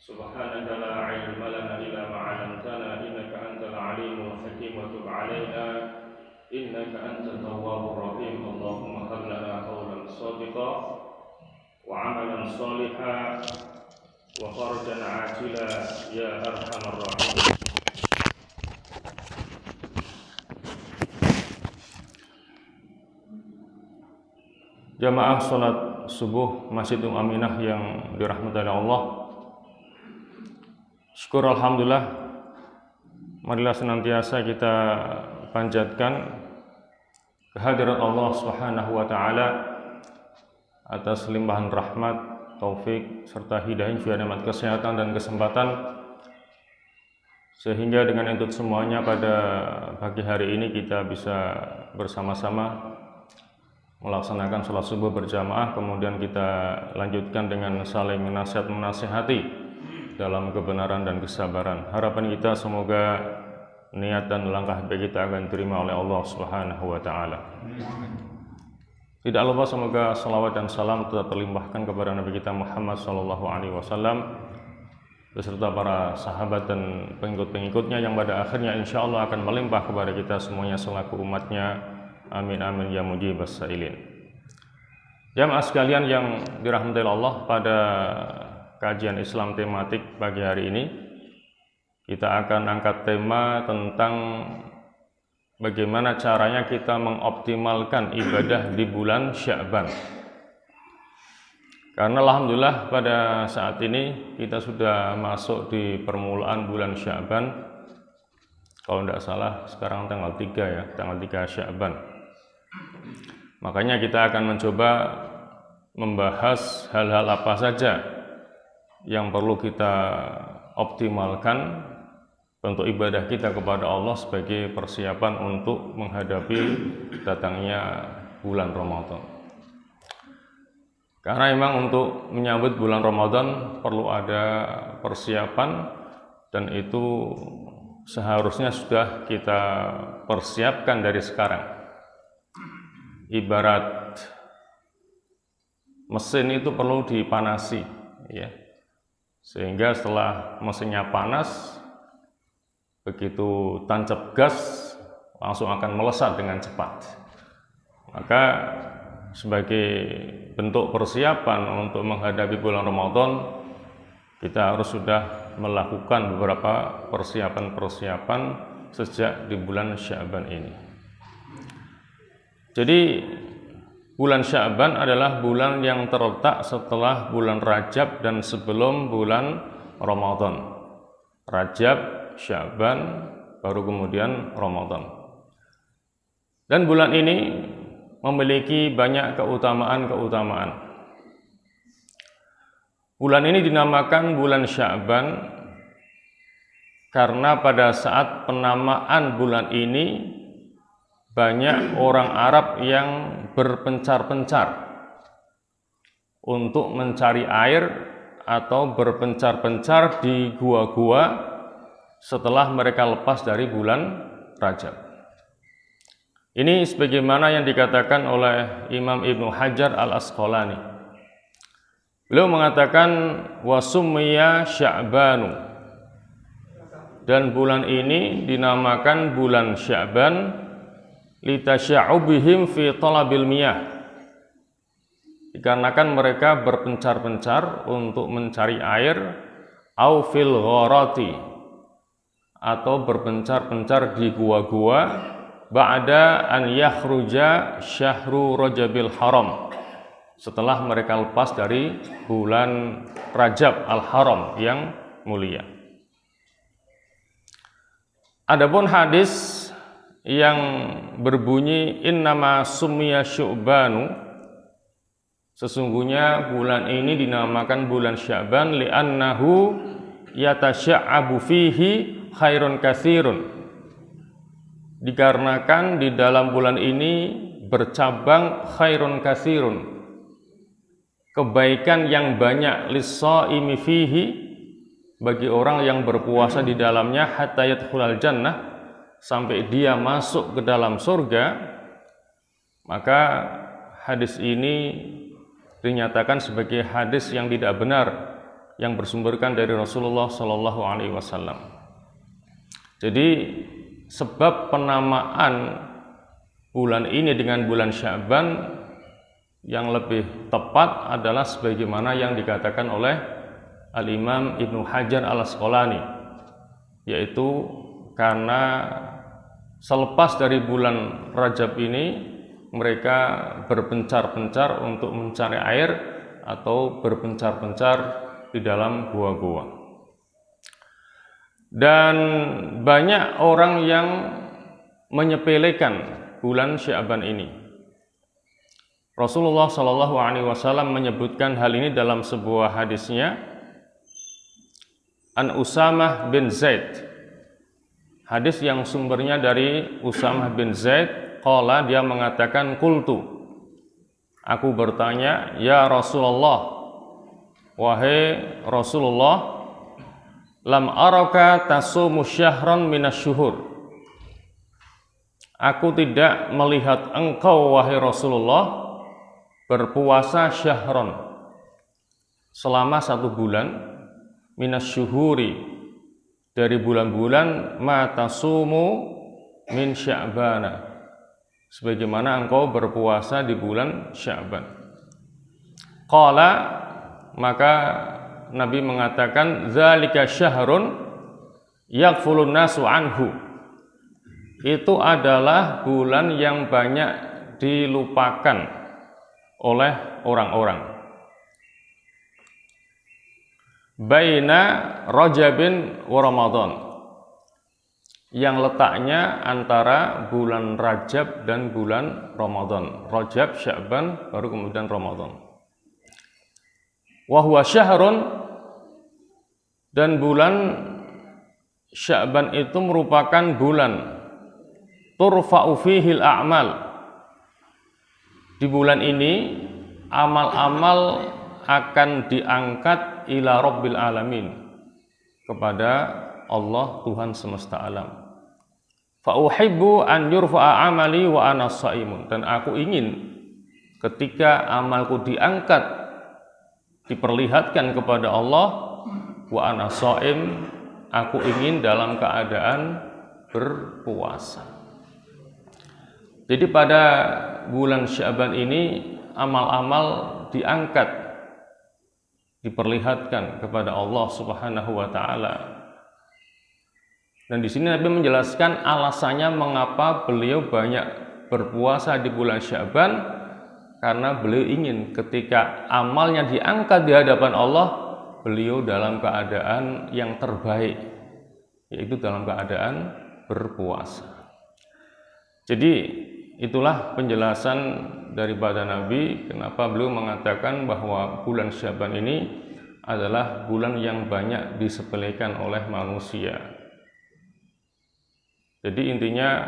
سبحانك لا علم لنا إلا ما علمتنا إنك أنت العليم الحكيم وتب علينا إنك أنت التواب الرحيم اللهم هب لنا قولا صادقا وعملا صالحا وفرجا عاجلا يا أرحم الراحمين. Jamaah salat subuh Masjid Aminah yang dirahmati Allah. Syukur alhamdulillah, marilah senantiasa kita panjatkan kehadirat Allah Subhanahu wa taala atas limpahan rahmat, taufik serta hidayah, juga nikmat kesehatan dan kesempatan, sehingga dengan itu semuanya pada pagi hari ini kita bisa bersama-sama melaksanakan sholat subuh berjamaah, kemudian kita lanjutkan dengan saling menasihati dalam kebenaran dan kesabaran. Harapan kita semoga niat dan langkah baik kita akan diterima oleh Allah Subhanahu wa taala. Tidak lupa semoga salawat dan salam tetap terlimpahkan kepada Nabi kita Muhammad sallallahu alaihi wasallam beserta para sahabat dan pengikut-pengikutnya yang pada akhirnya insyaallah akan melimpah kepada kita semuanya selaku umatnya. Amin amin ya mujibas sailin. Jamaah sekalian yang dirahmati Allah, pada kajian Islam tematik pagi hari ini kita akan angkat tema tentang bagaimana caranya kita mengoptimalkan ibadah di bulan Sya'ban. Karena alhamdulillah pada saat ini kita sudah masuk di permulaan bulan Sya'ban. Kalau tidak salah sekarang tanggal 3 ya, tanggal 3 Sya'ban. Makanya kita akan mencoba membahas hal-hal apa saja yang perlu kita optimalkan untuk ibadah kita kepada Allah sebagai persiapan untuk menghadapi datangnya bulan Ramadan. Karena memang untuk menyambut bulan Ramadan perlu ada persiapan, dan itu seharusnya sudah kita persiapkan dari sekarang. Ibarat mesin itu perlu dipanasi, ya. Sehingga setelah mesinnya panas, begitu tancap gas langsung akan melesat dengan cepat. Maka sebagai bentuk persiapan untuk menghadapi bulan Ramadan, kita harus sudah melakukan beberapa persiapan-persiapan sejak di bulan Sya'ban ini. Jadi bulan Sya'ban adalah bulan yang terletak setelah bulan Rajab dan sebelum bulan Ramadan. Rajab, Sya'ban, baru kemudian Ramadan. Dan bulan ini memiliki banyak keutamaan-keutamaan. Bulan ini dinamakan bulan Sya'ban karena pada saat penamaan bulan ini banyak orang Arab yang berpencar-pencar untuk mencari air atau berpencar-pencar di gua-gua setelah mereka lepas dari bulan Rajab. Ini sebagaimana yang dikatakan oleh Imam Ibnu Hajar al-Asqalani. Beliau mengatakan wasummiya Sya'banu, dan bulan ini dinamakan bulan Sya'ban litasya'ubihim fi talabil miyah, dikarenakan mereka berpencar-pencar untuk mencari air, au fil gharati, atau berpencar-pencar di gua-gua, ba'da an yakhruja syahru Rajabil Haram, setelah mereka lepas dari bulan Rajab al-Haram yang mulia. Adapun hadis yang berbunyi innama summiya syu'banu, sesungguhnya bulan ini dinamakan bulan Sya'ban li'annahu yatasya'abu fihi khairun katsirun, dikarenakan di dalam bulan ini bercabang khairun katsirun, kebaikan yang banyak, lis-shaimi fihi, bagi orang yang berpuasa di dalamnya, hatta yadkhulal jannah, sampai dia masuk ke dalam surga. Maka hadis ini dinyatakan sebagai hadis yang tidak benar yang bersumberkan dari Rasulullah Shallallahu Alaihi Wasallam. Jadi sebab penamaan bulan ini dengan bulan Sya'ban yang lebih tepat adalah sebagaimana yang dikatakan oleh Al-Imam Ibnu Hajar Al-Asqalani, yaitu karena selepas dari bulan Rajab ini mereka berpencar-pencar untuk mencari air atau berpencar-pencar di dalam gua-gua. Dan banyak orang yang menyepelekan bulan Sya'ban ini. Rasulullah Shallallahu Alaihi Wasallam menyebutkan hal ini dalam sebuah hadisnya, An Usamah bin Zaid. Hadis yang sumbernya dari Usamah bin Zaid, qala, dia mengatakan, qultu, aku bertanya, ya Rasulullah, wahai Rasulullah, lam araka tasumu syahran minasyuhur. Aku tidak melihat engkau, wahai Rasulullah, berpuasa syahron selama 1 bulan, minasyuhuri, dari bulan-bulan, ma tasumu min sya'bana, sebagaimana engkau berpuasa di bulan Sya'ban. Qala, maka Nabi mengatakan, zalika syahrun yaghfulun nasu anhu. Itu adalah bulan yang banyak dilupakan oleh orang-orang. Baina Rajabin wa Ramadan, yang letaknya antara bulan Rajab dan bulan Ramadan. Rajab, Sya'ban, baru kemudian Ramadan. Wa huwa syahrun, dan bulan Sya'ban itu merupakan bulan turfa'u fihil a'mal. Di bulan ini amal-amal akan diangkat ila Rabbil Alamin, kepada Allah Tuhan semesta alam. Fa uhibbu an yurfa'a amali wa ana shaimun, dan aku ingin ketika amalku diangkat, diperlihatkan kepada Allah, wa ana shaim, aku ingin dalam keadaan berpuasa. Jadi pada bulan Sya'ban ini amal-amal diangkat, diperlihatkan kepada Allah Subhanahu wa taala. Dan di sini Nabi menjelaskan alasannya mengapa beliau banyak berpuasa di bulan Sya'ban, karena beliau ingin ketika amalnya diangkat di hadapan Allah, beliau dalam keadaan yang terbaik, yaitu dalam keadaan berpuasa. Jadi itulah penjelasan daripada Nabi kenapa beliau mengatakan bahwa bulan Sya'ban ini adalah bulan yang banyak disepelekan oleh manusia. Jadi intinya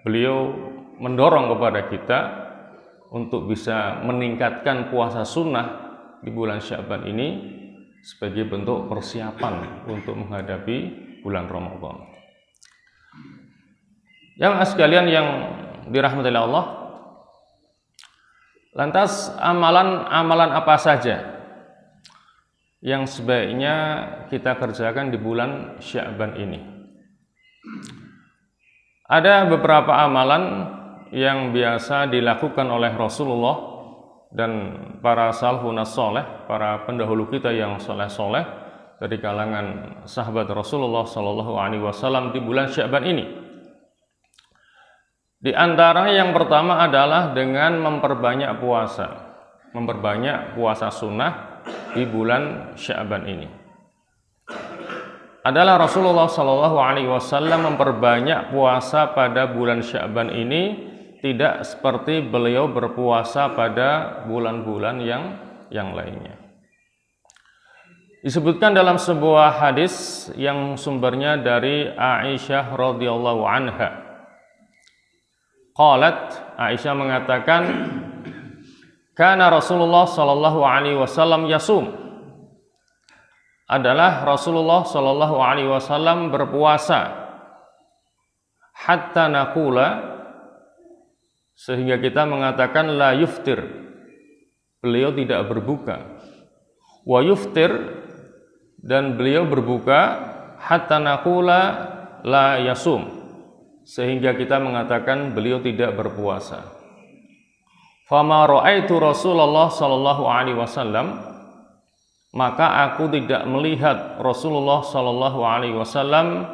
beliau mendorong kepada kita untuk bisa meningkatkan puasa sunnah di bulan Sya'ban ini sebagai bentuk persiapan untuk menghadapi bulan Ramadan. Yang sekalian yang dirahmati Allah, lantas amalan apa saja yang sebaiknya kita kerjakan di bulan Sya'ban ini? Ada beberapa amalan yang biasa dilakukan oleh Rasulullah dan para salafun saleh, para pendahulu kita yang soleh-soleh dari kalangan sahabat Rasulullah Shallallahu Alaihi Wasallam di bulan Sya'ban ini. Di antara yang pertama adalah dengan memperbanyak puasa sunnah di bulan Sya'ban ini. Adalah Rasulullah Shallallahu Alaihi Wasallam memperbanyak puasa pada bulan Sya'ban ini, tidak seperti beliau berpuasa pada bulan-bulan yang lainnya. Disebutkan dalam sebuah hadis yang sumbernya dari Aisyah radhiyallahu anha. Qalat, Aisyah mengatakan, kana Rasulullah sallallahu alaihi wasallam yasum. Adalah Rasulullah sallallahu alaihi wasallam berpuasa hatta naqula, sehingga kita mengatakan la yuftir, beliau tidak berbuka. Wa yuftir, dan beliau berbuka hatta naqula la yasum, sehingga kita mengatakan beliau tidak berpuasa. Fama ra'aitu Rasulullah sallallahu alaihi wasallam, maka aku tidak melihat Rasulullah sallallahu alaihi wasallam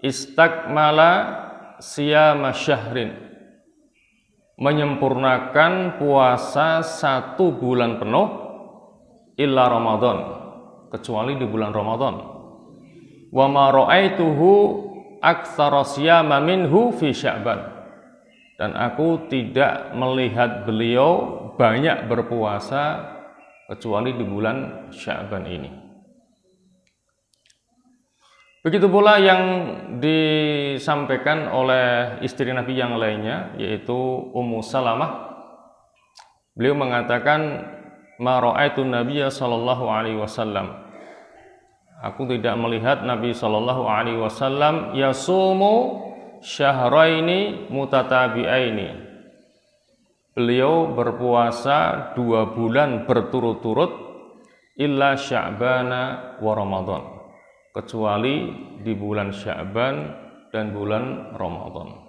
istakmala siyama syahrin, menyempurnakan puasa 1 bulan penuh, illa Ramadan, kecuali di bulan Ramadan. Wa ma ra'aituhu aktsara siyama minhu fi Sya'ban, dan aku tidak melihat beliau banyak berpuasa kecuali di bulan Sya'ban ini. Begitu pula yang disampaikan oleh istri Nabi yang lainnya, yaitu Ummu Salamah. Beliau mengatakan, ma ra'aitu Nabiyya sallallahu alaihi wasallam, aku tidak melihat Nabi sallallahu alaihi wasallam yasumu syahraini mutatabi'aini, beliau berpuasa 2 bulan berturut-turut, illa Sya'bana wa Ramadan, kecuali di bulan Sya'ban dan bulan Ramadan.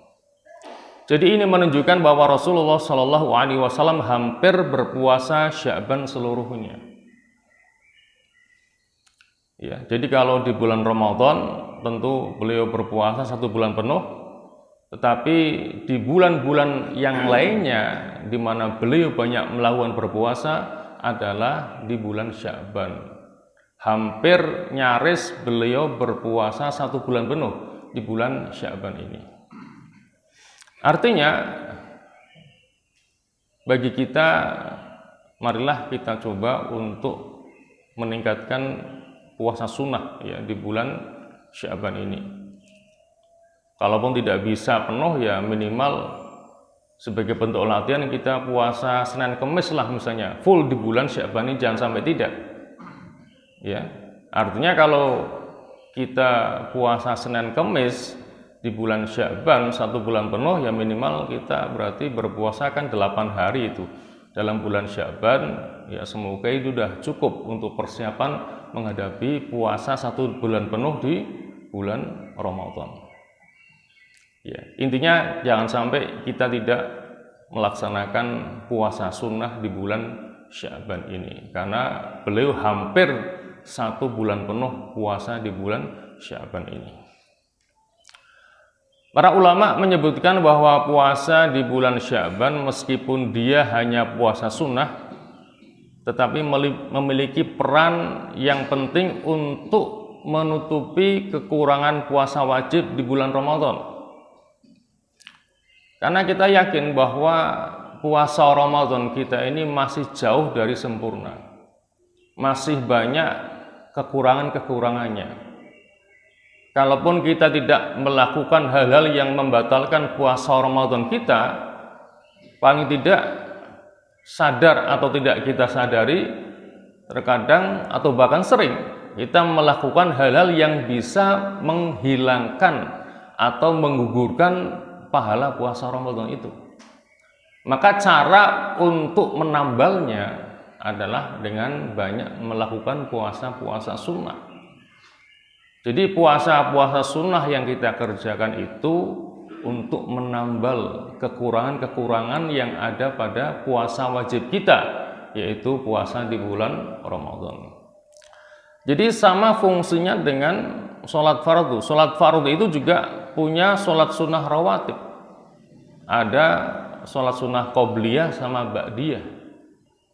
Jadi ini menunjukkan bahwa Rasulullah Shallallahu Alaihi Wasallam hampir berpuasa Sya'ban seluruhnya. Ya, jadi kalau di bulan Ramadan tentu beliau berpuasa 1 bulan penuh, tetapi di bulan-bulan yang lainnya di mana beliau banyak melakukan berpuasa adalah di bulan Sya'ban. Hampir nyaris beliau berpuasa 1 bulan penuh di bulan Sya'ban ini. Artinya bagi kita, marilah kita coba untuk meningkatkan puasa sunnah ya di bulan Sya'ban ini. Kalaupun tidak bisa penuh, ya minimal sebagai bentuk latihan kita puasa Senin Kemis lah misalnya, full di bulan Sya'ban ini, jangan sampai tidak. Ya, artinya kalau kita puasa Senin Kemis di bulan Sya'ban 1 bulan penuh, ya minimal kita berarti berpuasa kan 8 hari itu dalam bulan Sya'ban. Ya semoga itu sudah cukup untuk persiapan menghadapi puasa 1 bulan penuh di bulan Ramadan. Ya, intinya jangan sampai kita tidak melaksanakan puasa sunnah di bulan Sya'ban ini, karena beliau hampir 1 bulan penuh puasa di bulan Sya'ban ini. Para ulama menyebutkan bahwa puasa di bulan Sya'ban meskipun dia hanya puasa sunnah, tetapi memiliki peran yang penting untuk menutupi kekurangan puasa wajib di bulan Ramadan. Karena kita yakin bahwa puasa Ramadan kita ini masih jauh dari sempurna, masih banyak kekurangan-kekurangannya. Kalaupun kita tidak melakukan hal-hal yang membatalkan puasa Ramadan kita, paling tidak sadar atau tidak kita sadari, terkadang atau bahkan sering kita melakukan hal-hal yang bisa menghilangkan atau menggugurkan pahala puasa Ramadan itu. Maka cara untuk menambalnya adalah dengan banyak melakukan puasa-puasa sunnah. Jadi puasa-puasa sunnah yang kita kerjakan itu untuk menambal kekurangan-kekurangan yang ada pada puasa wajib kita, yaitu puasa di bulan Ramadan. Jadi sama fungsinya dengan sholat fardu. Sholat fardu itu juga punya sholat sunnah rawatib. Ada sholat sunnah qobliyah sama ba'diyah,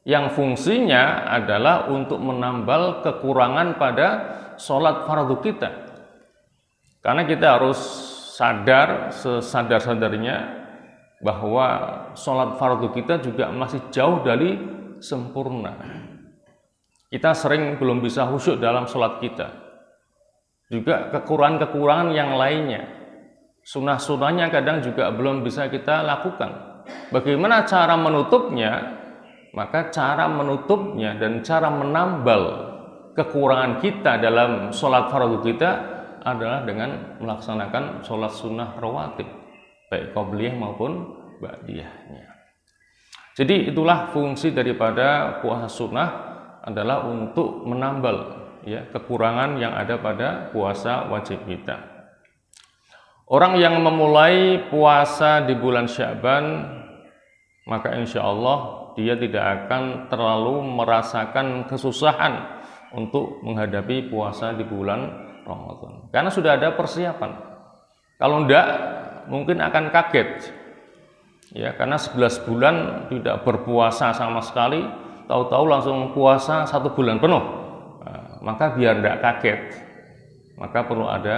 yang fungsinya adalah untuk menambal kekurangan pada sholat fardu kita. Karena kita harus sadar sesadar-sadarnya bahwa sholat fardu kita juga masih jauh dari sempurna. Kita sering belum bisa khusyuk dalam sholat kita. Juga kekurangan-kekurangan yang lainnya, sunnah-sunnahnya kadang juga belum bisa kita lakukan. Bagaimana cara menutupnya? Maka cara menutupnya dan cara menambal kekurangan kita dalam sholat fardu kita adalah dengan melaksanakan sholat sunnah rawatib, baik qobliyah maupun ba'diyahnya. Jadi itulah fungsi daripada puasa sunnah, adalah untuk menambal ya, kekurangan yang ada pada puasa wajib kita. Orang yang memulai puasa di bulan Sya'ban, maka insya Allah dia tidak akan terlalu merasakan kesusahan untuk menghadapi puasa di bulan Ramadan, karena sudah ada persiapan. Kalau enggak, mungkin akan kaget, ya, karena 11 bulan tidak berpuasa sama sekali, tahu-tahu langsung puasa 1 bulan penuh. Nah, maka biar enggak kaget, maka perlu ada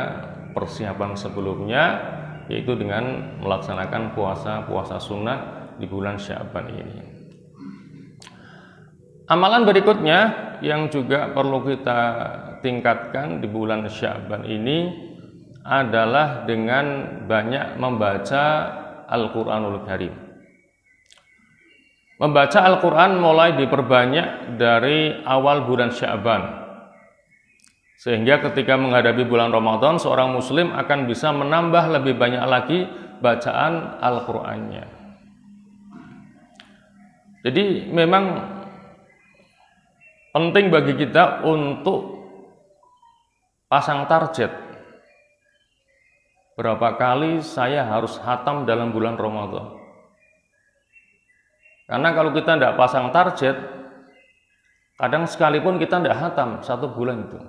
persiapan sebelumnya, yaitu dengan melaksanakan puasa sunnah di bulan Sya'ban ini. Amalan berikutnya yang juga perlu kita tingkatkan di bulan Sya'ban ini adalah dengan banyak membaca Al-Quranul Karim. Membaca Al-Quran mulai diperbanyak dari awal bulan Sya'ban, sehingga ketika menghadapi bulan Ramadan, seorang muslim akan bisa menambah lebih banyak lagi bacaan Al-Qur'annya. Jadi memang penting bagi kita untuk pasang target. Berapa kali saya harus khatam dalam bulan Ramadan? Karena kalau kita tidak pasang target, kadang sekalipun kita tidak khatam 1 bulan itu.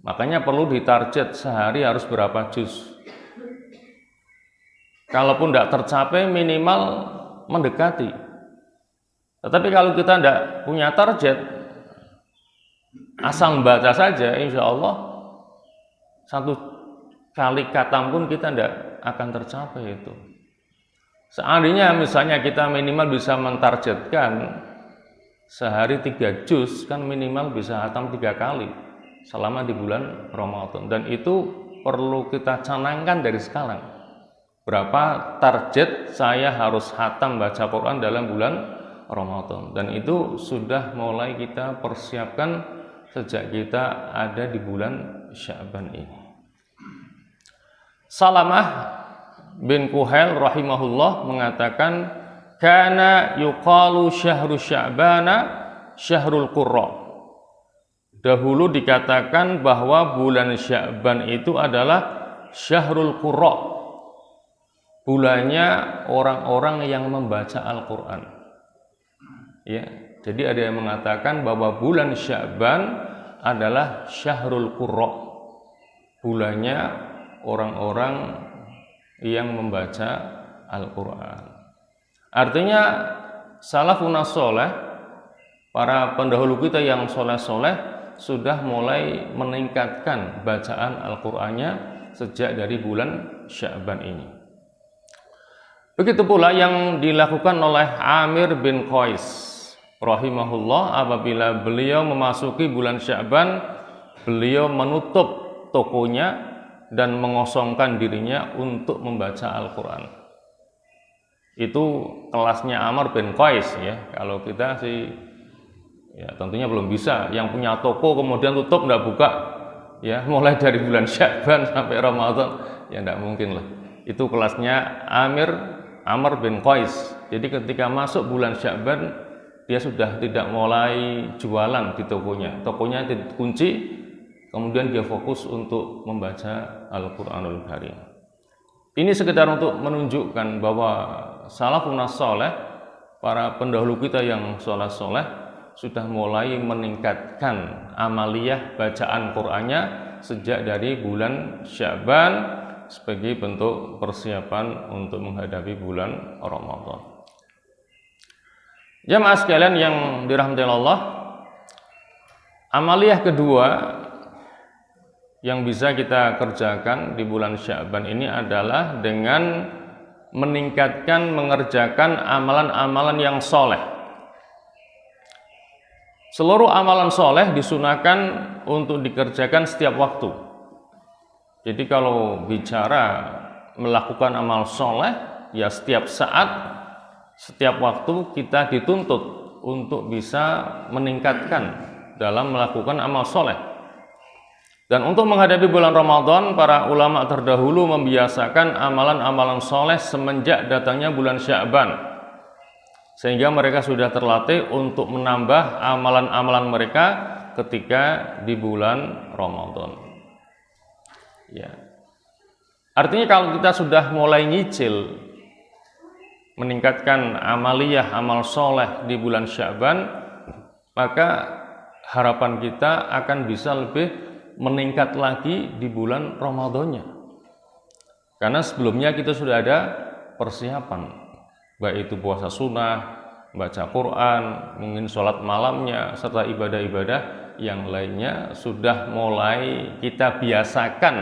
Makanya perlu ditarget sehari harus berapa juz. Kalaupun tidak tercapai, minimal mendekati. Tetapi kalau kita tidak punya target, asal membaca saja, insya Allah 1 kali khatam pun kita tidak akan tercapai itu. Seandainya misalnya kita minimal bisa mentargetkan sehari 3 juz, kan minimal bisa khatam 3 kali selama di bulan Ramadan. Dan itu perlu kita canangkan dari sekarang. Berapa target saya harus khatam baca Quran dalam bulan Ramadan. Dan itu sudah mulai kita persiapkan sejak kita ada di bulan Sya'ban ini. Salamah bin Kuhail rahimahullah mengatakan, kana yuqalu syahru Sya'bana syahrul qurra. Dahulu dikatakan bahwa bulan Sya'ban itu adalah syahrul qurra, bulannya orang-orang yang membaca Al-Quran. Ya, jadi ada yang mengatakan bahwa bulan Sya'ban adalah syahrul qurra, bulannya orang-orang yang membaca Al-Quran. Artinya salafun saleh, para pendahulu kita yang soleh-soleh, sudah mulai meningkatkan bacaan Al-Qur'annya sejak dari bulan Sya'ban ini. Begitu pula yang dilakukan oleh Amir bin Qais rahimahullah. Apabila beliau memasuki bulan Sya'ban, beliau menutup tokonya dan mengosongkan dirinya untuk membaca Al-Quran. Itu kelasnya Amr bin Qais, ya. Kalau kita sih ya tentunya belum bisa. Yang punya toko kemudian tutup, tidak buka, ya, mulai dari bulan Sya'ban sampai Ramadan, ya tidak mungkin lah. Itu kelasnya Amr bin Qais. Jadi ketika masuk bulan Sya'ban, dia sudah tidak mulai jualan di tokonya. Tokonya dikunci, kemudian dia fokus untuk membaca Al-Quranul Karim. Ini sekedar untuk menunjukkan bahwa salafun saleh, para pendahulu kita yang soleh-soleh, sudah mulai meningkatkan amaliyah bacaan Qur'annya sejak dari bulan Sya'ban sebagai bentuk persiapan untuk menghadapi bulan Ramadan. Jamaah sekalian yang dirahmati Allah, amaliyah kedua yang bisa kita kerjakan di bulan Sya'ban ini adalah dengan meningkatkan mengerjakan amalan-amalan yang soleh. Seluruh amalan soleh disunahkan untuk dikerjakan setiap waktu. Jadi kalau bicara melakukan amal soleh, ya setiap saat, setiap waktu kita dituntut untuk bisa meningkatkan dalam melakukan amal soleh. Dan untuk menghadapi bulan Ramadan, para ulama terdahulu membiasakan amalan-amalan soleh semenjak datangnya bulan Sya'ban, sehingga mereka sudah terlatih untuk menambah amalan-amalan mereka ketika di bulan Ramadan. Ya. Artinya kalau kita sudah mulai nyicil meningkatkan amaliyah amal soleh di bulan Sya'ban, maka harapan kita akan bisa lebih meningkat lagi di bulan Ramadannya. Karena sebelumnya kita sudah ada persiapan, baik itu puasa sunnah, baca Quran, mungkin sholat malamnya, serta ibadah-ibadah yang lainnya sudah mulai kita biasakan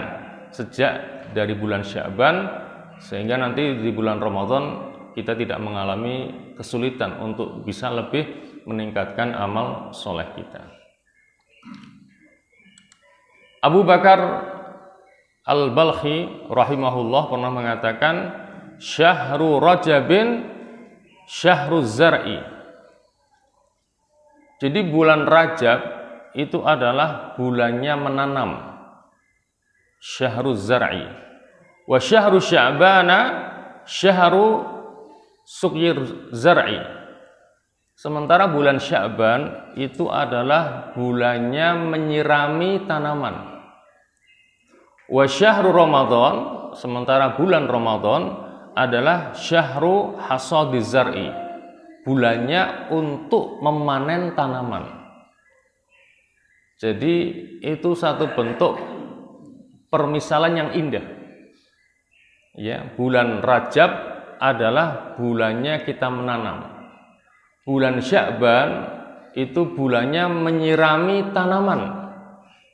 sejak dari bulan Sya'ban, sehingga nanti di bulan Ramadan kita tidak mengalami kesulitan untuk bisa lebih meningkatkan amal soleh kita. Abu Bakar Al-Balkhi rahimahullah pernah mengatakan, syahru Rajabin syahru zar'i. Jadi bulan Rajab itu adalah bulannya menanam, syahru zar'i. Wa syahru Sya'bana syahru suqyir zar'i. Sementara bulan Sya'ban itu adalah bulannya menyirami tanaman. Wa syahru Ramadan, sementara bulan Ramadan adalah syahru hasadiz zar'i, bulannya untuk memanen tanaman. Jadi itu satu bentuk permisalan yang indah. Ya, bulan Rajab adalah bulannya kita menanam. Bulan Sya'ban itu bulannya menyirami tanaman.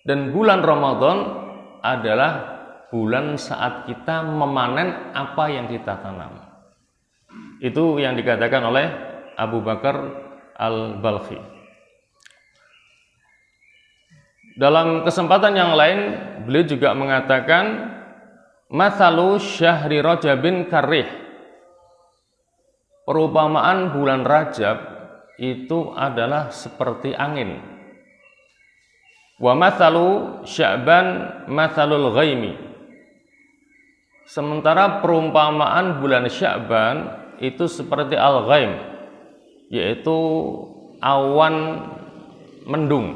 Dan bulan Ramadan adalah bulan saat kita memanen apa yang kita tanam. Itu yang dikatakan oleh Abu Bakar Al-Balkhi. Dalam kesempatan yang lain, beliau juga mengatakan, mathalu syahri Rajabin karrih. Perumpamaan bulan Rajab itu adalah seperti angin. Wa mathalu Sya'ban mathalul ghaimi. Sementara perumpamaan bulan Sya'ban itu seperti al-ghaim, yaitu awan mendung.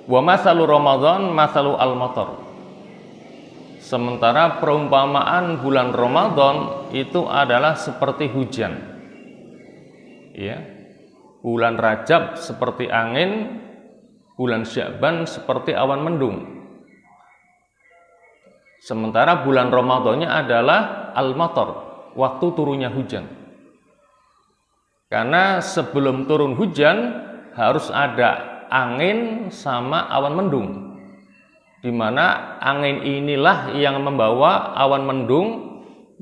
Wa mathalu Ramadan mathalu al-matar. Sementara perumpamaan bulan Ramadan itu adalah seperti hujan. Ya. Bulan Rajab seperti angin, bulan Sya'ban seperti awan mendung. Sementara bulan Ramadannya adalah al-matar, waktu turunnya hujan. Karena sebelum turun hujan harus ada angin sama awan mendung, di mana angin inilah yang membawa awan mendung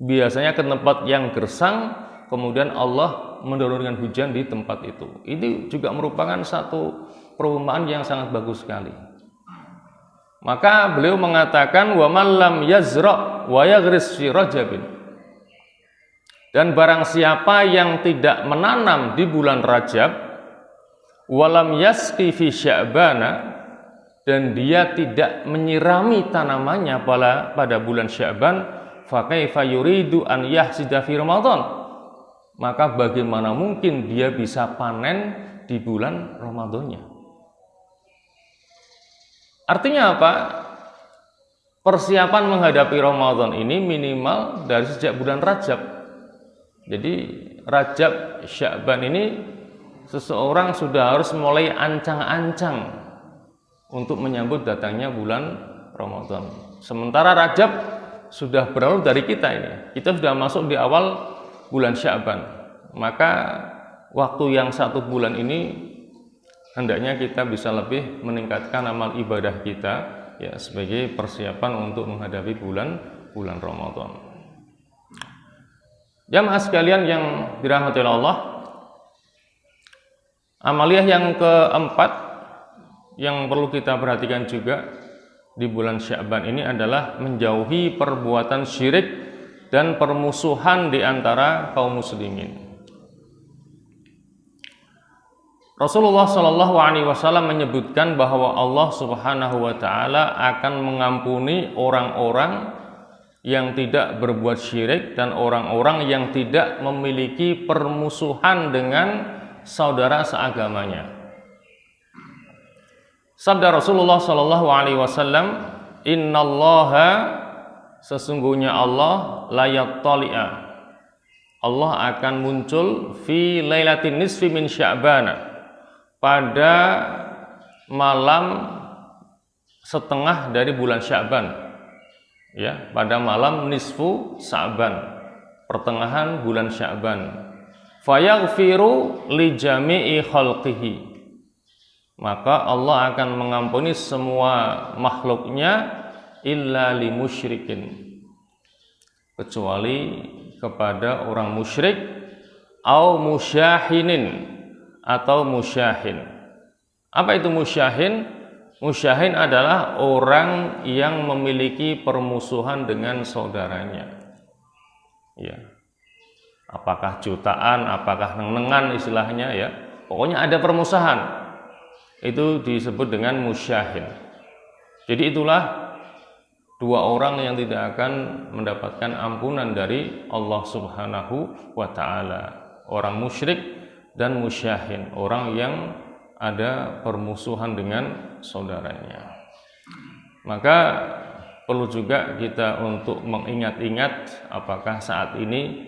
biasanya ke tempat yang gersang, kemudian Allah menurunkan hujan di tempat itu. Ini juga merupakan satu perumpamaan yang sangat bagus sekali. Maka beliau mengatakan, wa man lam yazra wa yaghris fi Rajabin. Dan barang siapa yang tidak menanam di bulan Rajab, walam yasqi fi Sya'bana, dan dia tidak menyirami tanamannya pada bulan Sya'ban, fa kaifa yuridu an yahsida fi Ramadan. Maka bagaimana mungkin dia bisa panen di bulan Ramadannya? Artinya apa? Persiapan menghadapi Ramadan ini minimal dari sejak bulan Rajab. Jadi Rajab, Sya'ban ini seseorang sudah harus mulai ancang-ancang untuk menyambut datangnya bulan Ramadan. Sementara Rajab sudah berlalu dari kita ini. Kita sudah masuk di awal bulan Sya'ban. Maka waktu yang 1 bulan ini hendaknya kita bisa lebih meningkatkan amal ibadah kita, ya, sebagai persiapan untuk menghadapi bulan Ramadan. Jamaah sekalian yang dirahmati Allah, amaliyah yang keempat yang perlu kita perhatikan juga di bulan Sya'ban ini adalah menjauhi perbuatan syirik dan permusuhan di antara kaum muslimin. Rasulullah Shallallahu Alaihi Wasallam menyebutkan bahwa Allah Subhanahu Wa Taala akan mengampuni orang-orang yang tidak berbuat syirik dan orang-orang yang tidak memiliki permusuhan dengan saudara seagamanya. Sabda Rasulullah sallallahu alaihi wasallam, "Innallaha sesungguhnya Allah la yattali'a." Allah akan muncul fi lailatin nisfi min Sya'ban, pada malam setengah dari bulan Sya'ban. Ya, pada malam nisfu Sya'ban, pertengahan bulan Sya'ban. Fayaghfiru li jami'i khalqihi, maka Allah akan mengampuni semua makhluknya illa li musyrikin, kecuali kepada orang musyrik, au musyahinin, atau musyahin. Apa itu musyahin? Musyahin adalah orang yang memiliki permusuhan dengan saudaranya. Ya. Apakah jutaan, apakah nengan istilahnya ya. Pokoknya ada permusuhan. Itu disebut dengan musyahin. Jadi itulah dua orang yang tidak akan mendapatkan ampunan dari Allah Subhanahu wa taala. Orang musyrik dan musyahin, orang yang ada permusuhan dengan saudaranya. Maka perlu juga kita untuk mengingat-ingat apakah saat ini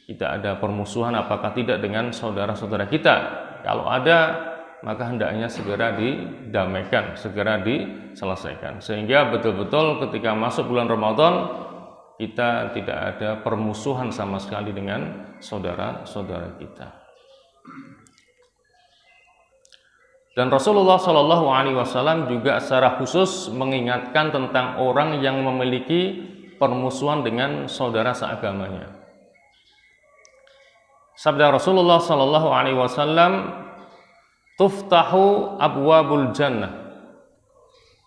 kita ada permusuhan, apakah tidak dengan saudara-saudara kita. Kalau ada, maka hendaknya segera didamaikan, segera diselesaikan, sehingga betul-betul ketika masuk bulan Ramadan kita tidak ada permusuhan sama sekali dengan saudara-saudara kita. Dan Rasulullah Shallallahu Alaihi Wasallam juga secara khusus mengingatkan tentang orang yang memiliki permusuhan dengan saudara seagamanya. Sabda Rasulullah Shallallahu Alaihi Wasallam, "Tuftahu abwabul jannah."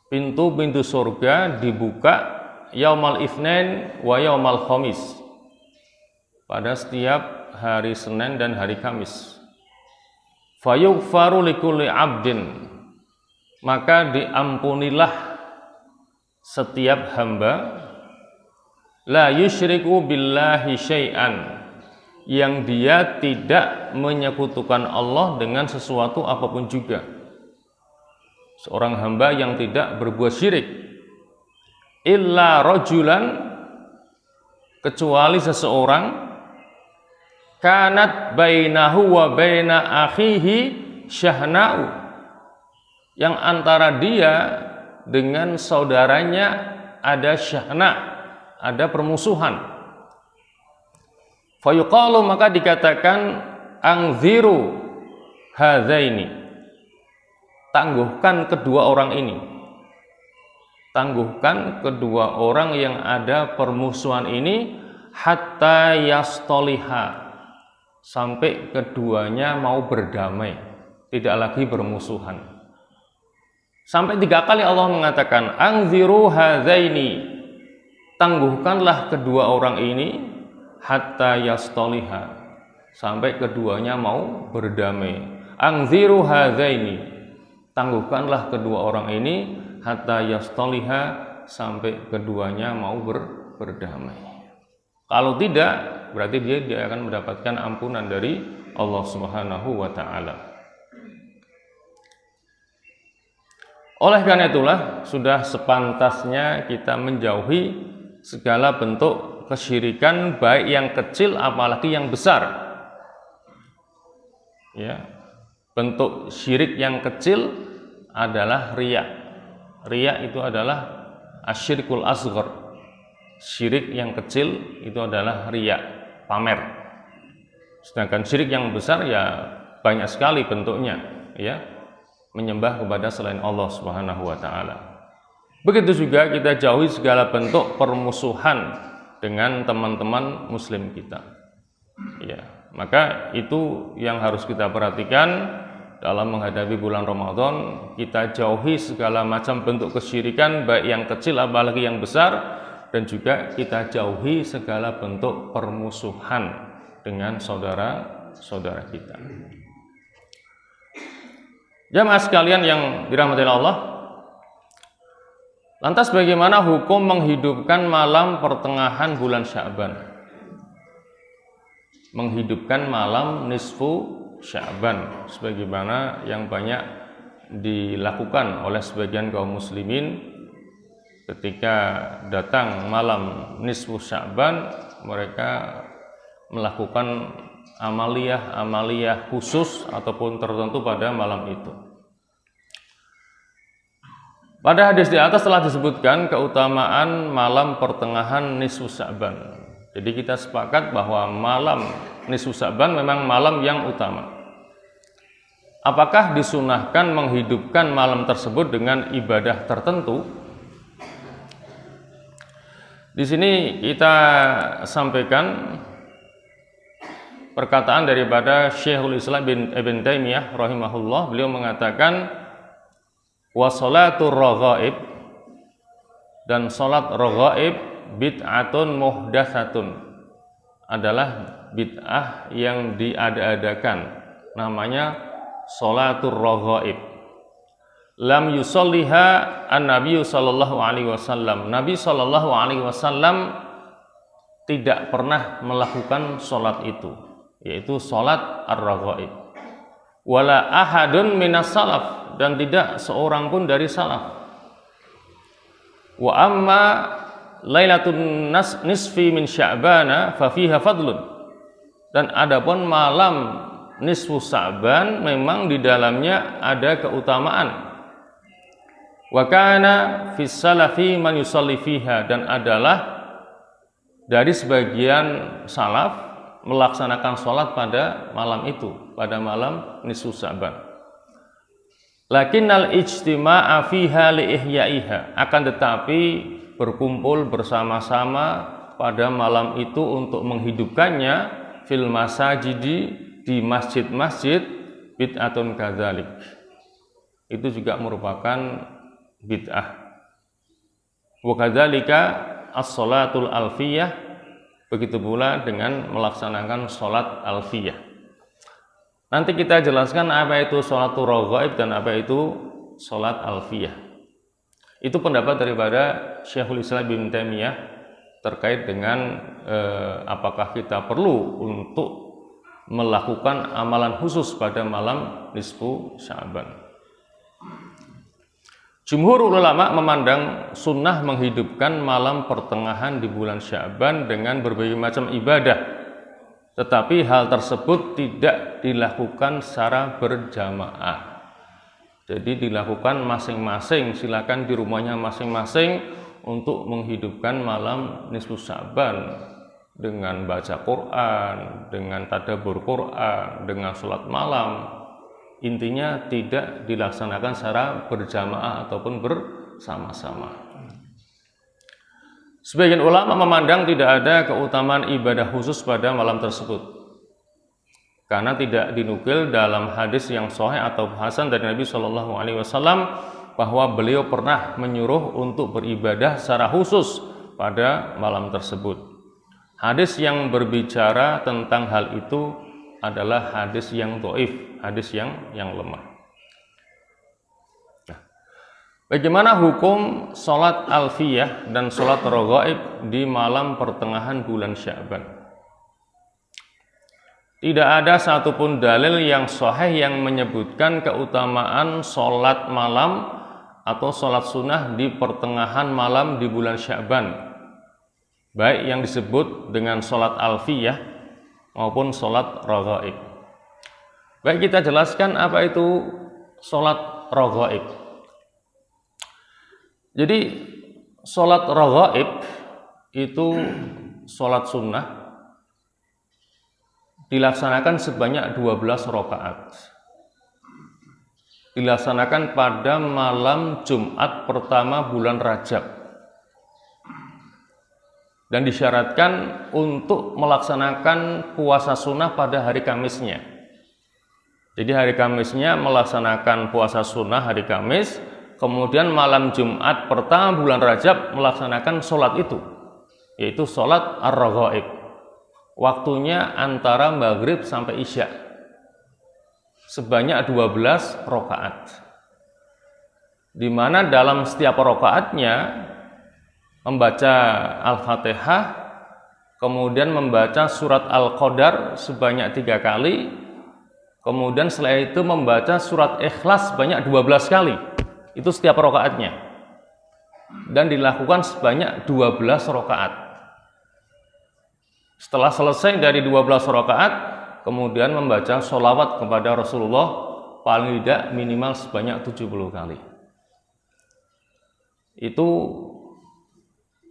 Pintu-pintu surga dibuka yaumal itsnain wa yaumal khamis, pada setiap hari Senin dan hari Kamis. Fayughfaru likulli abdin, maka diampunilah setiap hamba, la yusyriku billahi syai'an, yang dia tidak menyekutukan Allah dengan sesuatu apapun juga. Seorang hamba yang tidak berbuat syirik, illa rajulan, kecuali seseorang, kanat bainahu wa baina akhihi syahna'u, yang antara dia dengan saudaranya ada syahna', ada permusuhan. Fayuqalu, maka dikatakan, angziru hadzaini, tangguhkan kedua orang ini, tangguhkan kedua orang yang ada permusuhan ini, hatta yastoliha, sampai keduanya mau berdamai, tidak lagi bermusuhan. Sampai 3 kali Allah mengatakan, angziru hadzaini, tangguhkanlah kedua orang ini, hatta yastoliha, sampai keduanya mau berdamai. Angziru hadzaini, tangguhkanlah kedua orang ini, hatta yastoliha, sampai keduanya mau berdamai. Kalau tidak, berarti dia akan mendapatkan ampunan dari Allah Subhanahu wa taala. Oleh karena itulah sudah sepantasnya kita menjauhi segala bentuk kesyirikan, baik yang kecil apalagi yang besar. Ya. Bentuk syirik yang kecil adalah riya. Riya itu adalah asyirkul asghar. Syirik yang kecil itu adalah riya, pamer. Sedangkan syirik yang besar ya banyak sekali bentuknya, ya, menyembah kepada selain Allah Subhanahu wa taala. Begitu juga kita jauhi segala bentuk permusuhan dengan teman-teman muslim kita. Ya, maka itu yang harus kita perhatikan dalam menghadapi bulan Ramadan. Kita jauhi segala macam bentuk kesyirikan, baik yang kecil apalagi yang besar, dan juga kita jauhi segala bentuk permusuhan dengan saudara-saudara kita. Jamaah sekalian yang dirahmati Allah, lantas bagaimana hukum menghidupkan malam pertengahan bulan Sya'ban? Menghidupkan malam nisfu Sya'ban, sebagaimana yang banyak dilakukan oleh sebagian kaum muslimin ketika datang malam nisfu Sya'ban. Mereka melakukan amaliyah khusus ataupun tertentu pada malam itu. Pada hadis di atas telah disebutkan keutamaan malam pertengahan nisfu Sya'ban. Jadi kita sepakat bahwa malam nisfu Sya'ban memang malam yang utama. Apakah disunahkan menghidupkan malam tersebut dengan ibadah tertentu? Di sini kita sampaikan perkataan daripada Syekhul Islam Ibn Taimiyah rahimahullah. Beliau mengatakan wa sholatur raghaib, dan salat raghaib bid'atun muhdatsatun, adalah bid'ah yang diada-adakan, namanya sholatur raghaib. Lam yusalliha an-nabiy sallallahu alaihi wasallam, Nabi sallallahu alaihi wasallam tidak pernah melakukan salat itu, yaitu salat ar-raghaib. Wala ahadun minas salaf, dan tidak seorang pun dari salaf. Wa amma lailatun nisfi min Sya'bana fa fiha fadlun, dan adapun malam nisfu Sya'ban memang di dalamnya ada keutamaan. Wa kana fis salafi man yusalli fiha, dan adalah dari sebagian salaf melaksanakan sholat pada malam itu, pada malam nisfu Sya'ban. Lakinnal ijtima'a fiha li ihyaiha, akan tetapi berkumpul bersama-sama pada malam itu untuk menghidupkannya fil masajidi, di masjid-masjid, bid'atun kadzalik, itu juga merupakan bid'ah. Wa kadzalika as-sholatul alfiyah, begitu pula dengan melaksanakan sholat alfiyah. Nanti kita jelaskan apa itu sholatul raghaib dan apa itu sholat alfiyah. Itu pendapat daripada Syekhul Islam Ibn Taimiyah terkait dengan apakah kita perlu untuk melakukan amalan khusus pada malam nisfu Sya'ban. Jumhur ulama memandang sunnah menghidupkan malam pertengahan di bulan Sya'ban dengan berbagai macam ibadah, tetapi hal tersebut tidak dilakukan secara berjamaah. Jadi dilakukan masing-masing, silakan di rumahnya masing-masing untuk menghidupkan malam nisfu Sya'ban dengan baca Quran, dengan tadabbur Quran, dengan sholat malam. Intinya tidak dilaksanakan secara berjamaah ataupun bersama-sama. Sebagian ulama memandang tidak ada keutamaan ibadah khusus pada malam tersebut, karena tidak dinukil dalam hadis yang sahih atau hasan dari Nabi Shallallahu Alaihi Wasallam bahwa beliau pernah menyuruh untuk beribadah secara khusus pada malam tersebut. Hadis yang berbicara tentang hal itu adalah hadis yang dhaif, hadis yang lemah. Nah, bagaimana hukum sholat alfiyah dan sholat raghaib di malam pertengahan bulan Sya'ban? Tidak ada satupun dalil yang sahih yang menyebutkan keutamaan sholat malam atau sholat sunnah di pertengahan malam di bulan Sya'ban, baik yang disebut dengan sholat alfiyah maupun sholat raghaib. Baik, kita jelaskan apa itu sholat raghaib. Jadi sholat raghaib itu sholat sunnah, dilaksanakan sebanyak 12 rakaat. Dilaksanakan pada malam Jumat pertama bulan Rajab, dan disyaratkan untuk melaksanakan puasa sunnah pada hari Kamisnya. Jadi hari Kamisnya melaksanakan puasa sunnah hari Kamis, kemudian malam Jumat pertama bulan Rajab melaksanakan sholat itu, yaitu sholat ar-raghaib. Waktunya antara maghrib sampai isya, sebanyak 12 rakaat, di mana dalam setiap rakaatnya membaca Al-Fatihah, kemudian membaca surat Al-Qadar sebanyak 3 kali, Kemudian setelah itu membaca surat Ikhlas sebanyak 12 kali. Itu setiap rakaatnya. Dan dilakukan sebanyak 12 rakaat. Setelah selesai dari 12 rakaat, kemudian membaca sholawat kepada Rasulullah paling tidak minimal sebanyak 70 kali. Itu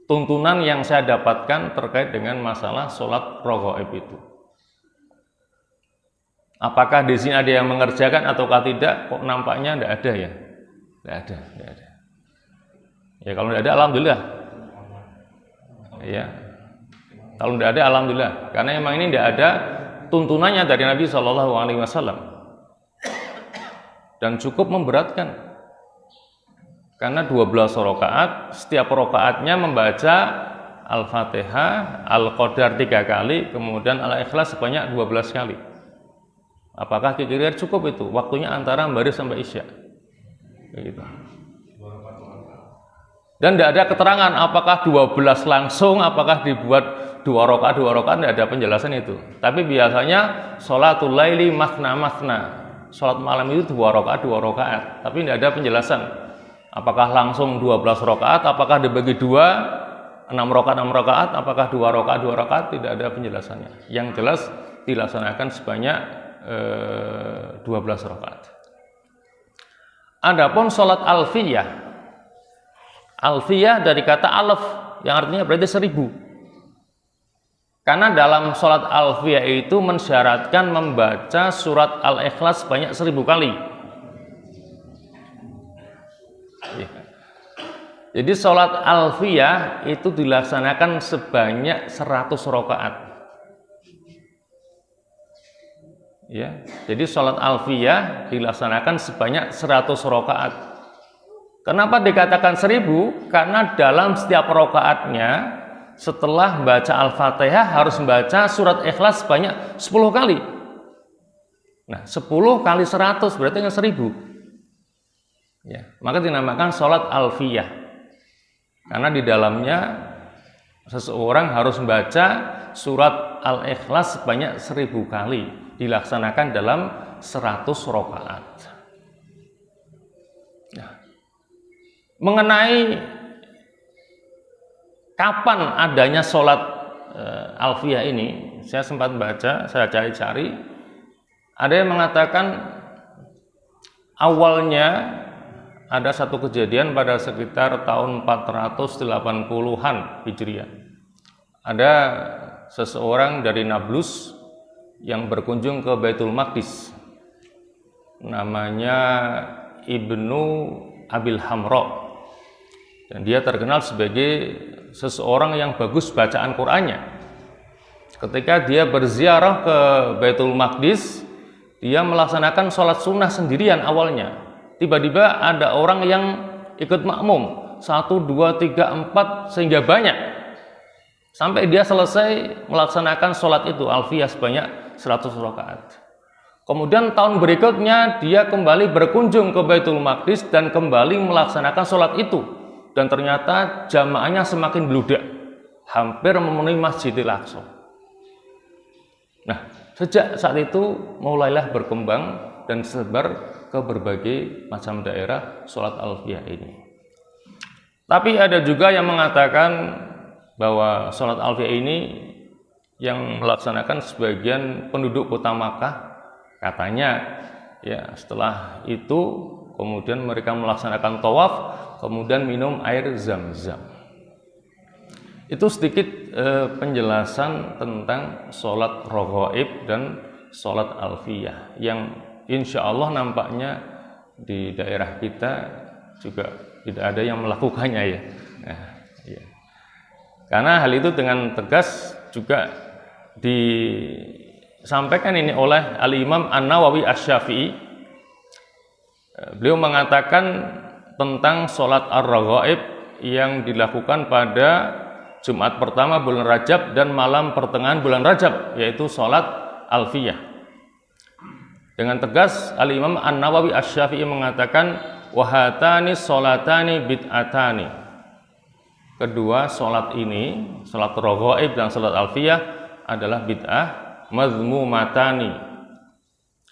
tuntunan yang saya dapatkan terkait dengan masalah sholat raghaib itu. Apakah di sini ada yang mengerjakan ataukah tidak? Kok nampaknya tidak ada ya? Tidak ada. Ya kalau tidak ada, alhamdulillah. Ya, kalau tidak ada, alhamdulillah. Karena memang ini tidak ada tuntunannya dari Nabi SAW dan cukup memberatkan. Karena 12 rakaat, setiap rakaatnya membaca Al-Fatihah, Al-Qadar 3 kali, kemudian Al-Ikhlas sebanyak 12 kali. Apakah kira-kira cukup itu? Waktunya antara Maghrib sampai Isya. Begitu. Dan tidak ada keterangan apakah 12 langsung, apakah dibuat 2 rakaat, tidak ada penjelasan itu. Tapi biasanya sholatul laili mathna. Sholat malam itu 2 rakaat, tapi tidak ada penjelasan. Apakah langsung 12 rakaat, apakah dibagi 2, 6 rakaat, apakah 2 rakaat, tidak ada penjelasannya. Yang jelas dilaksanakan sebanyak 12 rakaat. Adapun sholat alfiyah dari kata alaf yang artinya berarti 1000. Karena dalam sholat alfiyah itu mensyaratkan membaca surat Al-Ikhlas sebanyak 1000 kali. Jadi sholat alfiyah itu dilaksanakan sebanyak 100 rakaat. Ya, jadi sholat alfiyah dilaksanakan sebanyak 100 rakaat. Kenapa dikatakan 1000? Karena dalam setiap rakaatnya setelah baca Al-Fatihah harus membaca surat Ikhlas sebanyak 10 kali. Nah, 10 kali 100 berarti 1000. Ya, maka dinamakan sholat alfiyah. Karena di dalamnya seseorang harus membaca surat Al-Ikhlas sebanyak 1000 kali, dilaksanakan dalam 100 rakaat. Nah, mengenai kapan adanya sholat alfiyah ini, saya sempat baca, saya cari-cari, ada yang mengatakan awalnya ada satu kejadian pada sekitar tahun 480-an Hijriah. Ada seseorang dari Nablus yang berkunjung ke Baitul Maqdis, namanya Ibnu Abil Hamra, dan dia terkenal sebagai seseorang yang bagus bacaan Qur'annya. Ketika dia berziarah ke Baitul Maqdis, dia melaksanakan sholat sunnah sendirian awalnya. Tiba-tiba ada orang yang ikut makmum, 1, 2, 3, 4 sehingga banyak, sampai dia selesai melaksanakan sholat itu alfiyah sebanyak 100 rakaat. Kemudian tahun berikutnya dia kembali berkunjung ke Baitul Maqdis dan kembali melaksanakan sholat itu, dan ternyata jamaahnya semakin bludak, hampir memenuhi Masjidil Aqsa. Nah, sejak saat itu mulailah berkembang dan sebar ke berbagai macam daerah sholat alfiyah ini. Tapi ada juga yang mengatakan bahwa sholat alfiyah ini yang melaksanakan sebagian penduduk kota Makkah, katanya ya setelah itu kemudian mereka melaksanakan tawaf, kemudian minum air zam-zam. Itu sedikit penjelasan tentang sholat raghaib dan sholat alfiyah yang insya Allah nampaknya di daerah kita juga tidak ada yang melakukannya ya. Nah, ya. Karena hal itu dengan tegas juga disampaikan ini oleh Al-Imam An-Nawawi Asy-Syafi'i. Beliau mengatakan tentang sholat ar-raghaib yang dilakukan pada Jumat pertama bulan Rajab dan malam pertengahan bulan Rajab, yaitu sholat alfiyah. Dengan tegas Al-Imam An-Nawawi Asy-Syafi'i mengatakan wahatani sholatani bid'atani. Kedua sholat ini, sholat raghaib dan sholat alfiyah adalah bid'ah mazmumatani.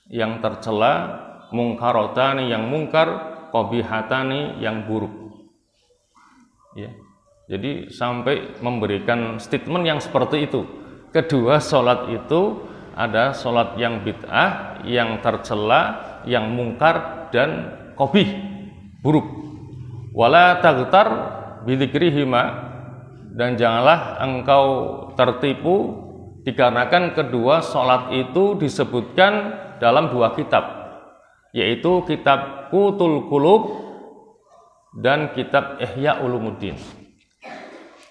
yang tercela, mungkarotani yang mungkar, qabihatani yang buruk. Ya. Jadi sampai memberikan statement yang seperti itu. Kedua sholat itu ada sholat yang bid'ah, yang tercela, yang mungkar dan qabih, buruk. Wala taghtar bidzikrihima, dan janganlah engkau tertipu dikarenakan kedua sholat itu disebutkan dalam dua kitab, yaitu kitab Qutul Qulub dan kitab Ihya Ulumuddin.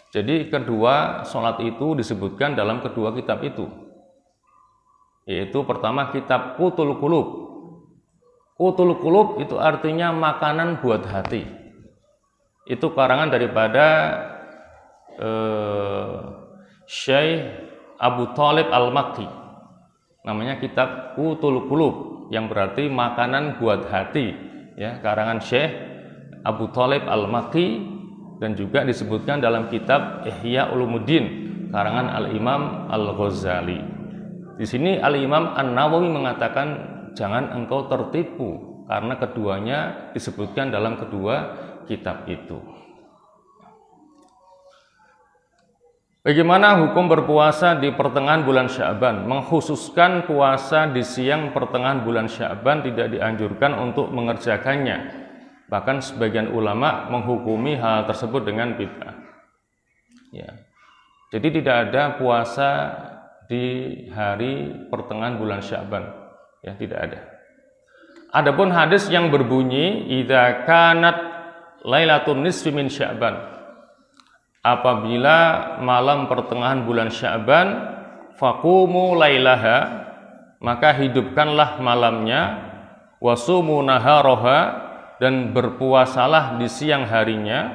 Jadi kedua sholat itu disebutkan dalam kedua kitab itu, yaitu pertama kitab Qutul Qulub. Qutul Qulub itu artinya makanan buat hati. Itu karangan daripada Syekh Abu Thalib Al-Makki. Namanya kitab Qutul Qulub, yang berarti makanan buat hati, ya, karangan Syekh Abu Thalib Al-Makki, dan juga disebutkan dalam kitab Ihya Ulumuddin karangan Al-Imam Al-Ghazali. Di sini Al-Imam An-Nawawi mengatakan jangan engkau tertipu karena keduanya disebutkan dalam kedua kitab itu. Bagaimana hukum berpuasa di pertengahan bulan Sya'ban? Mengkhususkan puasa di siang pertengahan bulan Sya'ban tidak dianjurkan untuk mengerjakannya. Bahkan sebagian ulama menghukumi hal tersebut dengan bid'ah. Ya. Jadi tidak ada puasa di hari pertengahan bulan Sya'ban. Ya, tidak ada. Adapun hadis yang berbunyi idza kanat lailatun nisfi min Sya'ban, apabila malam pertengahan bulan Sya'ban, faqumu lailaha, maka hidupkanlah malamnya, wasumu naharaha, dan berpuasalah di siang harinya,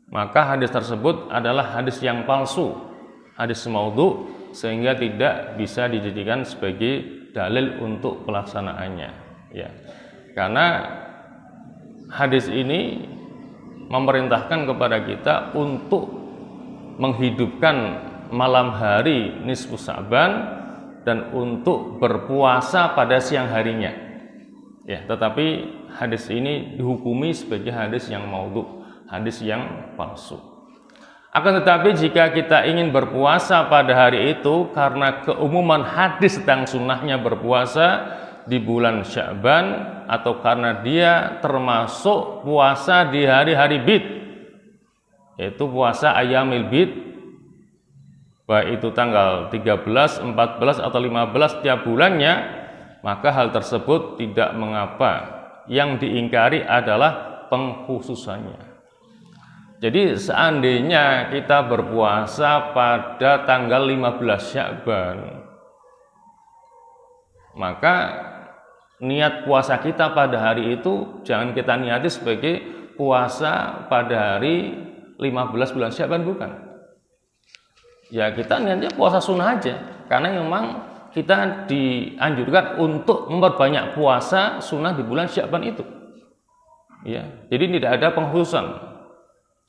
maka hadis tersebut adalah hadis yang palsu, hadis maudhu, sehingga tidak bisa dijadikan sebagai dalil untuk pelaksanaannya, ya. Karena hadis ini memerintahkan kepada kita untuk menghidupkan malam hari nisfu Sya'ban dan untuk berpuasa pada siang harinya, ya. Tetapi hadis ini dihukumi sebagai hadis yang maudhu, hadis yang palsu. Akan tetapi jika kita ingin berpuasa pada hari itu karena keumuman hadis tentang sunnahnya berpuasa di bulan Sya'ban, atau karena dia termasuk puasa di hari-hari bid, yaitu puasa Ayyamil Bid, baik itu tanggal 13, 14 atau 15 tiap bulannya, maka hal tersebut tidak mengapa. Yang diingkari adalah pengkhususannya. Jadi seandainya kita berpuasa pada tanggal 15 Sya'ban, maka niat puasa kita pada hari itu jangan kita niati sebagai puasa pada hari 15 bulan Sya'ban, bukan. Ya, kita niatnya puasa sunnah aja, karena memang kita dianjurkan untuk memperbanyak puasa sunnah di bulan Sya'ban itu, ya. Jadi tidak ada pengkhususan.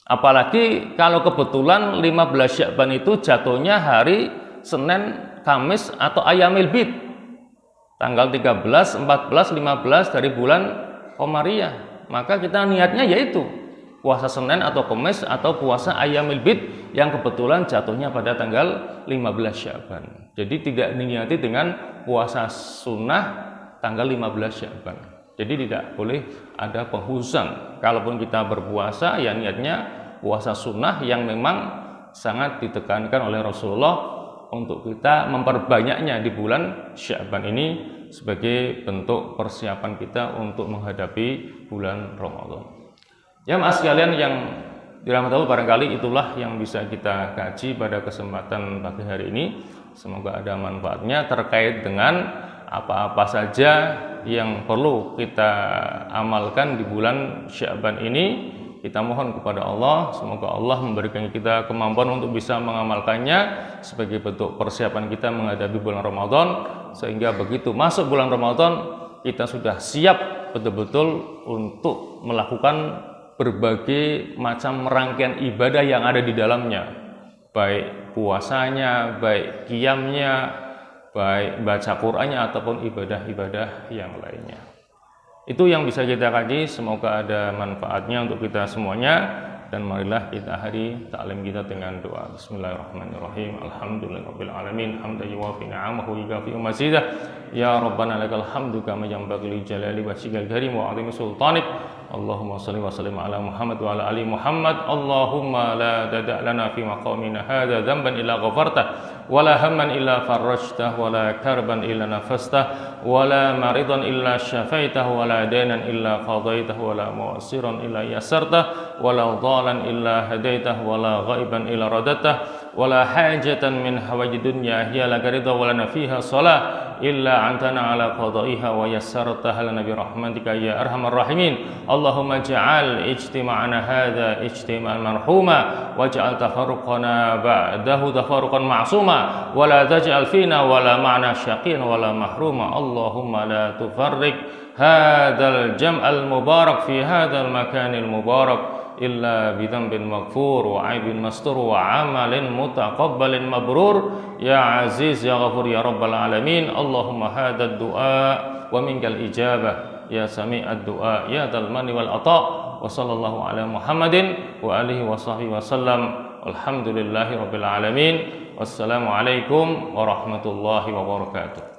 Apalagi kalau kebetulan 15 Sya'ban itu jatuhnya hari Senin, Kamis atau Ayyamil Bid, tanggal 13, 14, 15 dari bulan Qamariyah, maka kita niatnya yaitu puasa Senin atau Kamis atau puasa Ayyamil Bid yang kebetulan jatuhnya pada tanggal 15 Sya'ban. Jadi tidak diniati dengan puasa sunnah tanggal 15 Sya'ban. Jadi tidak boleh ada pengkhususan. Kalaupun kita berpuasa, ya niatnya puasa sunnah yang memang sangat ditekankan oleh Rasulullah untuk kita memperbanyaknya di bulan Sya'ban ini sebagai bentuk persiapan kita untuk menghadapi bulan Ramadan. Ya, mas sekalian yang dirahmati Allah, barangkali itulah yang bisa kita kaji pada kesempatan pagi hari ini. Semoga ada manfaatnya terkait dengan apa-apa saja yang perlu kita amalkan di bulan Sya'ban ini. Kita mohon kepada Allah, semoga Allah memberikan kita kemampuan untuk bisa mengamalkannya sebagai bentuk persiapan kita menghadapi bulan Ramadan, sehingga begitu masuk bulan Ramadan kita sudah siap betul-betul untuk melakukan berbagai macam rangkaian ibadah yang ada di dalamnya, baik puasanya, baik qiyamnya, baik baca Qur'annya ataupun ibadah-ibadah yang lainnya. Itu yang bisa kita kaji, semoga ada manfaatnya untuk kita semuanya. Dan marilah kita akhiri taklim kita dengan doa. Bismillahirrahmanirrahim. Alhamdulillahirabbil alamin, hamdan yuwafi ni'amahu wa yukafi mazidah. Ya Rabbana lakal hamdu kama yanbaghi li jalali wajhikal karim wa 'azimi sultanik. Allahumma shalli wa sallim ala Muhammad wa ala ali Muhammad. Allahumma la tada' lana fi maqamina hadza dhanban illa ghafartah wa la hamman illa farajtah wa la karban illa nafastah wa la maridan illa syafaitah wa la daynan illa qadaitah wa la mu'siran illa yasartah wa la dhalan illa hadaitah wa la ghaiban illa radatah wa la hajatan min hawaji dunya hiya laka ridha wa lana fiha salah illa antana ala qadaiha wa yassartaha lana bi rahmatika ya arhamar rahimin. Allahumma ja'al ijtima'ana hadza ijtima'an marhuma waj'al tafarruqana ba'dahu tafarruqan ma'suma wa la taj'al fina wa la ma'na syaqiyan wa la mahruma. Allahumma la tufarriq hadzal jam'al mubarak fi hadzal makanil mubarak illa bidhanbin maghfur wa aibin mastur wa amalin mutaqabbalin mabrur ya aziz ya ghafur ya rabbal alamin. Allahumma hadha ad-du'a wa minkal ijabah ya sami'ad du'a ya dzal manni wal ata. Wa sallallahu ala Muhammadin wa alihi wa sahbihi wa sallam. Alhamdulillahi rabbil alamin. Wassalamu alaikum warahmatullahi wabarakatuh.